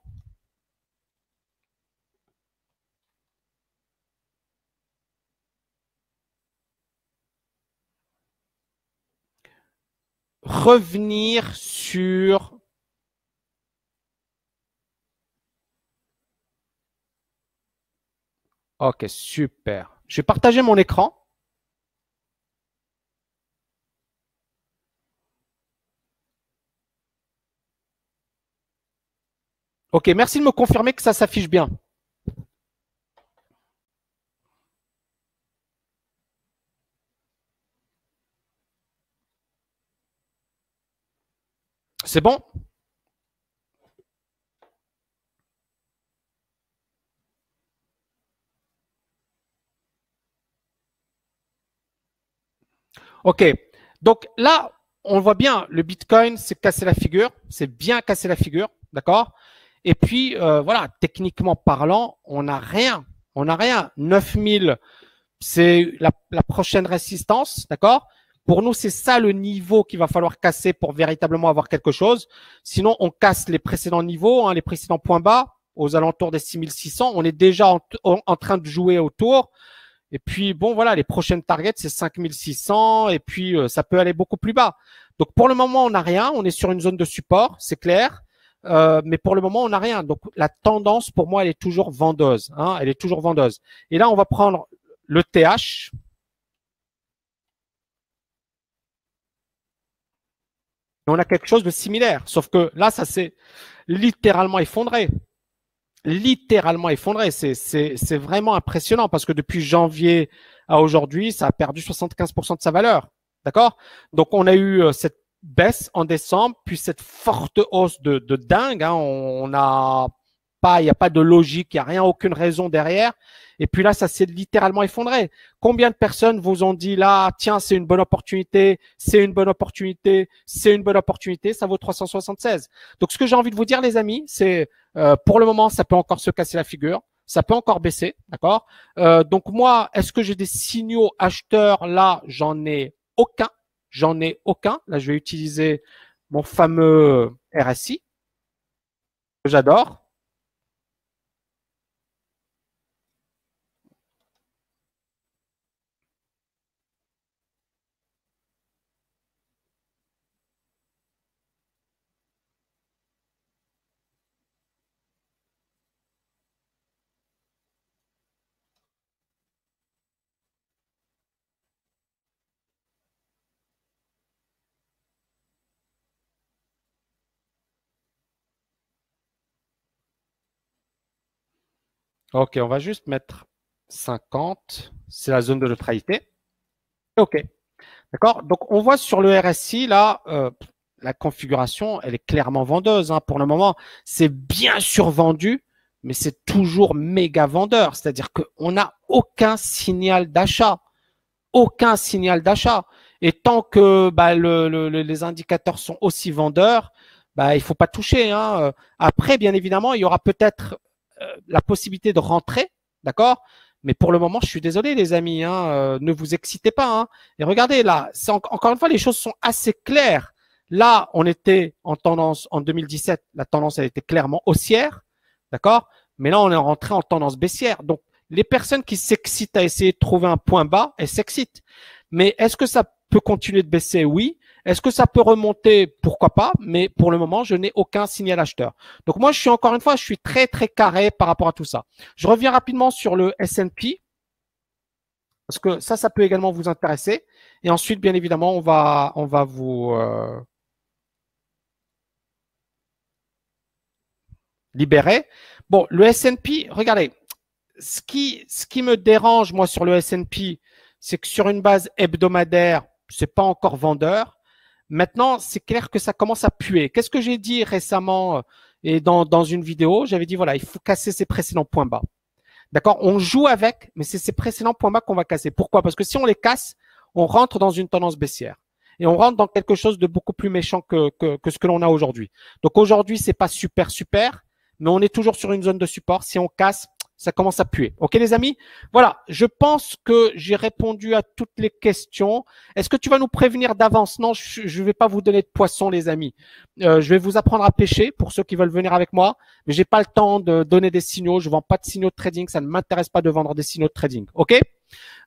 revenir sur. Ok, super. Je vais partager mon écran. Ok, merci de me confirmer que ça s'affiche bien. C'est bon? Ok. Donc là, on voit bien, le Bitcoin s'est cassé la figure, c'est bien cassé la figure, d'accord? Et puis, voilà, techniquement parlant, on n'a rien. On n'a rien. 9000, c'est la prochaine résistance, d'accord? Pour nous, c'est ça le niveau qu'il va falloir casser pour véritablement avoir quelque chose. Sinon, on casse les précédents niveaux, hein, les précédents points bas, aux alentours des 6600. On est déjà en train de jouer autour. Et puis, bon, voilà, les prochaines targets, c'est 5600. Et puis, ça peut aller beaucoup plus bas. Donc, pour le moment, on n'a rien. On est sur une zone de support, c'est clair. Mais pour le moment, on n'a rien. Donc, la tendance, pour moi, elle est toujours vendeuse. Hein, elle est toujours vendeuse. Et là, on va prendre le TH. Et on a quelque chose de similaire. Sauf que là, ça s'est littéralement effondré. Littéralement effondré. C'est vraiment impressionnant parce que depuis janvier à aujourd'hui, ça a perdu 75% de sa valeur. D'accord? Donc, on a eu cette baisse en décembre, puis cette forte hausse de dingue. Hein. On a pas, il n'y a pas de logique, il n'y a rien, aucune raison derrière. Et puis là, ça s'est littéralement effondré. Combien de personnes vous ont dit là, tiens, c'est une bonne opportunité, c'est une bonne opportunité, c'est une bonne opportunité, ça vaut 376. Donc, ce que j'ai envie de vous dire, les amis, c'est pour le moment, ça peut encore se casser la figure. Ça peut encore baisser, d'accord. Donc moi, est-ce que j'ai des signaux acheteurs là? J'en ai aucun. J'en ai aucun. Là, je vais utiliser mon fameux RSI que j'adore. Ok, on va juste mettre 50. C'est la zone de neutralité. Ok, d'accord. Donc on voit sur le RSI là, la configuration, elle est clairement vendeuse. Hein. Pour le moment, c'est bien survendu, mais c'est toujours méga vendeur. C'est-à-dire qu'on n'a aucun signal d'achat. Aucun signal d'achat. Et tant que bah, les indicateurs sont aussi vendeurs, bah, il faut pas toucher. Hein. Après, bien évidemment, il y aura peut-être la possibilité de rentrer, d'accord. Mais pour le moment, je suis désolé, les amis, hein, ne vous excitez pas. Hein. Et regardez là, encore une fois, les choses sont assez claires. Là, on était en tendance en 2017, la tendance elle était clairement haussière, d'accord. Mais là, on est rentré en tendance baissière. Donc, les personnes qui s'excitent à essayer de trouver un point bas, elles s'excitent. Mais est-ce que ça peut continuer de baisser? Oui. Est-ce que ça peut remonter? Pourquoi pas? Mais pour le moment, je n'ai aucun signal acheteur. Donc moi, je suis encore une fois, je suis très très carré par rapport à tout ça. Je reviens rapidement sur le S&P parce que ça peut également vous intéresser. Et ensuite, bien évidemment, on va vous libérer. Bon, le S&P, regardez, ce qui me dérange moi sur le S&P, c'est que sur une base hebdomadaire, c'est pas encore vendeur. Maintenant, c'est clair que ça commence à puer. Qu'est-ce que j'ai dit récemment et dans une vidéo? J'avais dit, voilà, il faut casser ses précédents points bas. D'accord? On joue avec, mais c'est ces précédents points bas qu'on va casser. Pourquoi? Parce que si on les casse, on rentre dans une tendance baissière. Et on rentre dans quelque chose de beaucoup plus méchant que ce que l'on a aujourd'hui. Donc aujourd'hui, c'est pas super, super, mais on est toujours sur une zone de support. Si on casse, ça commence à puer. OK, les amis? Voilà. Je pense que j'ai répondu à toutes les questions. Est-ce que tu vas nous prévenir d'avance? Non, je ne vais pas vous donner de poisson, les amis. Je vais vous apprendre à pêcher pour ceux qui veulent venir avec moi, mais j'ai pas le temps de donner des signaux. Je vends pas de signaux de trading. Ça ne m'intéresse pas de vendre des signaux de trading. OK?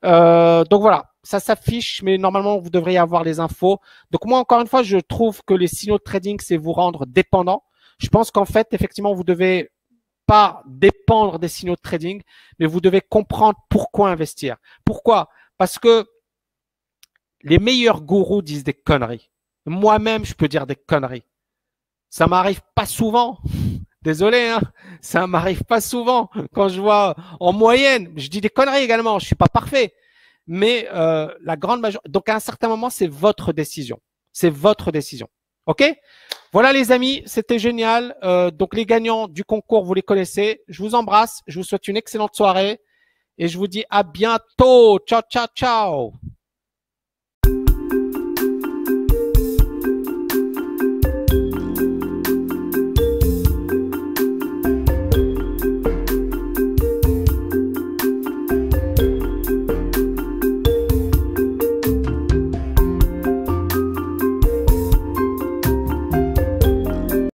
Donc voilà, ça s'affiche, mais normalement vous devriez avoir les infos. Donc moi, encore une fois, je trouve que les signaux de trading, c'est vous rendre dépendant. Je pense qu'en fait, effectivement, vous devez pas dépendre des signaux de trading, mais vous devez comprendre pourquoi investir. Pourquoi? Parce que les meilleurs gourous disent des conneries. Moi-même, je peux dire des conneries. Ça m'arrive pas souvent, Désolé, hein, ça m'arrive pas souvent quand je vois en moyenne. Je dis des conneries également, je suis pas parfait, mais la grande majorité. Donc à un certain moment, c'est votre décision. C'est votre décision. Ok? Voilà les amis, c'était génial. Donc les gagnants du concours, vous les connaissez. Je vous embrasse, je vous souhaite une excellente soirée et je vous dis à bientôt. Ciao, ciao, ciao.